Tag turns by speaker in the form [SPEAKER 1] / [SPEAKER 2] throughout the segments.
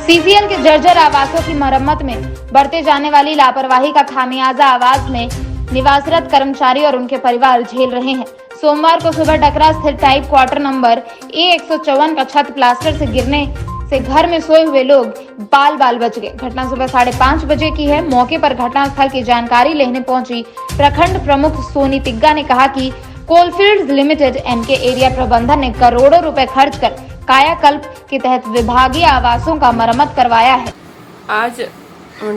[SPEAKER 1] CCL के जर्जर आवासों की मरम्मत में बरते जाने वाली लापरवाही का खामियाजा आवास में निवासरत कर्मचारी और उनके परिवार झेल रहे हैं। सोमवार को सुबह डकरा स्थित टाइप क्वार्टर नंबर A154 का छत प्लास्टर से गिरने से घर में सोए हुए लोग बाल बच गए। घटना सुबह 5:30 बजे की है। मौके पर घटनास्थल की जानकारी लेने पहुंची प्रखंड प्रमुख सोनी तिग्गा ने कहा कि कोलफील्ड्स लिमिटेड एनके एरिया प्रबंधन ने करोड़ों रुपए खर्च कर कायाकल्प के तहत विभागीय आवासों का मरम्मत करवाया है।
[SPEAKER 2] आज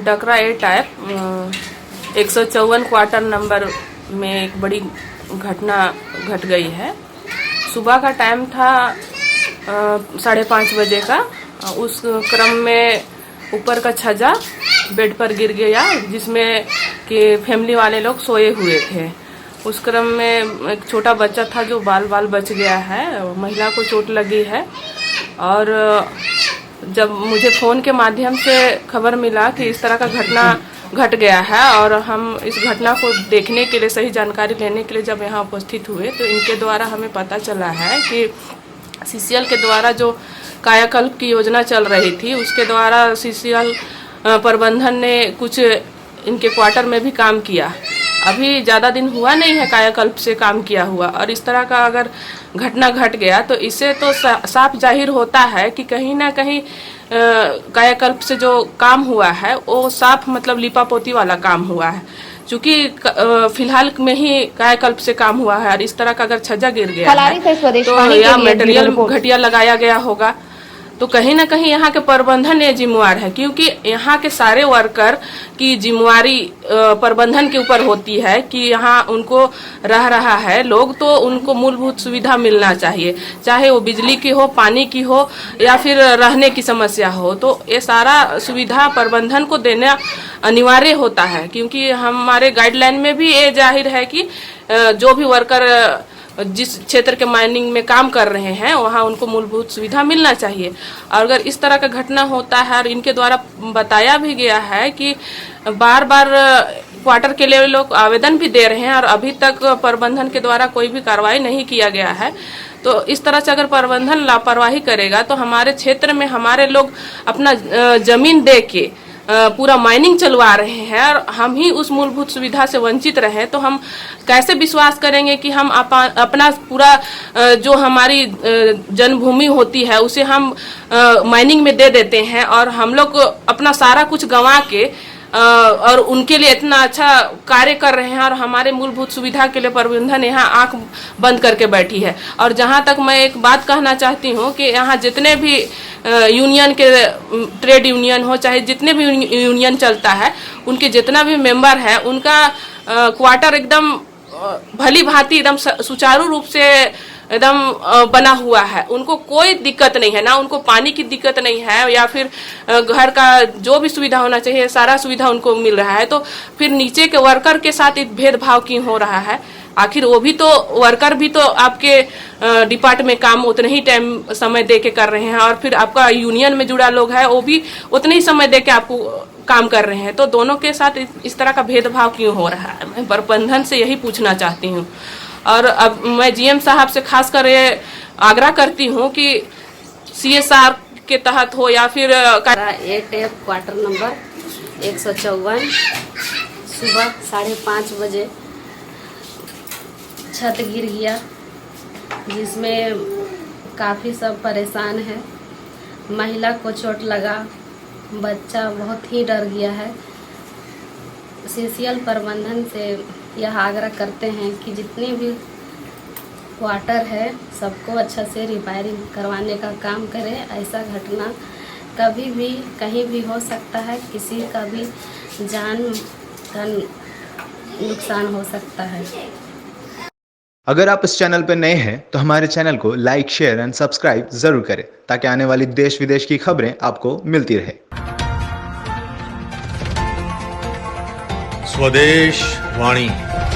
[SPEAKER 2] डकरा ए टाइप 154 क्वार्टर नंबर में एक बड़ी घटना घट गई है। सुबह का टाइम था 5:30 बजे का। उस क्रम में ऊपर का छज्जा बेड पर गिर गया जिसमें कि फैमिली वाले लोग सोए हुए थे। उस क्रम में एक छोटा बच्चा था जो बाल बच गया है। महिला को चोट लगी है और जब मुझे फ़ोन के माध्यम से खबर मिला कि इस तरह का घटना घट गया है और हम इस घटना को देखने के लिए, सही जानकारी लेने के लिए जब यहाँ उपस्थित हुए तो इनके द्वारा हमें पता चला है कि सीसीएल के द्वारा जो कायाकल्प की योजना चल रही थी उसके द्वारा सीसीएल प्रबंधन ने कुछ इनके क्वार्टर में भी काम किया। अभी ज़्यादा दिन हुआ नहीं है कायाकल्प से काम किया हुआ और इस तरह का अगर घटना घट गया तो इससे तो साफ जाहिर होता है कि कहीं ना कहीं कायाकल्प से जो काम हुआ है वो साफ मतलब लिपापोती वाला काम हुआ है। चूंकि फिलहाल में ही कायाकल्प से काम हुआ है और इस तरह का अगर छज्जा गिर गया है तो या मटेरियल घटिया लगाया गया होगा। तो कहीं ना कहीं यहाँ के प्रबंधन ये जिम्मेवार है, क्योंकि यहाँ के सारे वर्कर की जिम्मेवारी प्रबंधन के ऊपर होती है कि यहाँ उनको रह रहा है लोग तो उनको मूलभूत सुविधा मिलना चाहिए, चाहे वो बिजली की हो, पानी की हो या फिर रहने की समस्या हो। तो ये सारा सुविधा प्रबंधन को देना अनिवार्य होता है, क्योंकि हमारे गाइडलाइन में भी ये जाहिर है कि जो भी वर्कर जिस क्षेत्र के माइनिंग में काम कर रहे हैं वहाँ उनको मूलभूत सुविधा मिलना चाहिए। और अगर इस तरह का घटना होता है और इनके द्वारा बताया भी गया है कि बार क्वार्टर के लिए लोग आवेदन भी दे रहे हैं और अभी तक प्रबंधन के द्वारा कोई भी कार्रवाई नहीं किया गया है, तो इस तरह से अगर प्रबंधन लापरवाही करेगा तो हमारे क्षेत्र में हमारे लोग अपना जमीन दे के पूरा माइनिंग चलवा रहे हैं और हम ही उस मूलभूत सुविधा से वंचित रहे तो हम कैसे विश्वास करेंगे कि हम अपना पूरा जो हमारी जन्मभूमि होती है उसे हम माइनिंग में दे देते हैं और हम लोग अपना सारा कुछ गंवा के और उनके लिए इतना अच्छा कार्य कर रहे हैं और हमारे मूलभूत सुविधा के लिए प्रबंधन यहाँ आंख बंद करके बैठी है। और जहाँ तक मैं एक बात कहना चाहती हूँ कि यहाँ जितने भी यूनियन के ट्रेड यूनियन हो, चाहे जितने भी यूनियन चलता है, उनके जितना भी मेंबर है उनका क्वार्टर एकदम भली भांति एकदम सुचारू रूप से एकदम बना हुआ है। उनको कोई दिक्कत नहीं है, ना उनको पानी की दिक्कत नहीं है या फिर घर का जो भी सुविधा होना चाहिए सारा सुविधा उनको मिल रहा है। तो फिर नीचे के वर्कर के साथ एक भेदभाव क्यों हो रहा है? आखिर वो भी तो वर्कर भी तो आपके डिपार्टमेंट में काम उतने ही टाइम समय दे के कर रहे हैं और फिर आपका यूनियन में जुड़ा लोग है वो भी उतने ही समय दे के आपको काम कर रहे हैं। तो दोनों के साथ इस तरह का भेदभाव क्यों हो रहा है? मैं प्रबंधन से यही पूछना चाहती हूँ। और अब मैं जीएम साहब से खास कर आग्रह करती हूँ कि CSR के तहत हो या फिर
[SPEAKER 3] ए टाइप क्वार्टर नंबर 154 सुबह 5:30 बजे छत गिर गया जिसमें काफ़ी सब परेशान है। महिला को चोट लगा, बच्चा बहुत ही डर गया है। सीसीएल प्रबंधन से यह आग्रह करते हैं कि जितने भी क्वार्टर है सबको अच्छा से रिपेयरिंग करवाने का काम करें। ऐसा घटना कभी भी कहीं भी हो सकता है, किसी का भी जान का नुकसान हो सकता है।
[SPEAKER 4] अगर आप इस चैनल पर नए हैं तो हमारे चैनल को लाइक, शेयर एंड सब्सक्राइब जरूर करें ताकि आने वाली देश विदेश की खबरें आपको मिलती रहे।
[SPEAKER 5] स्वदेश वाणी।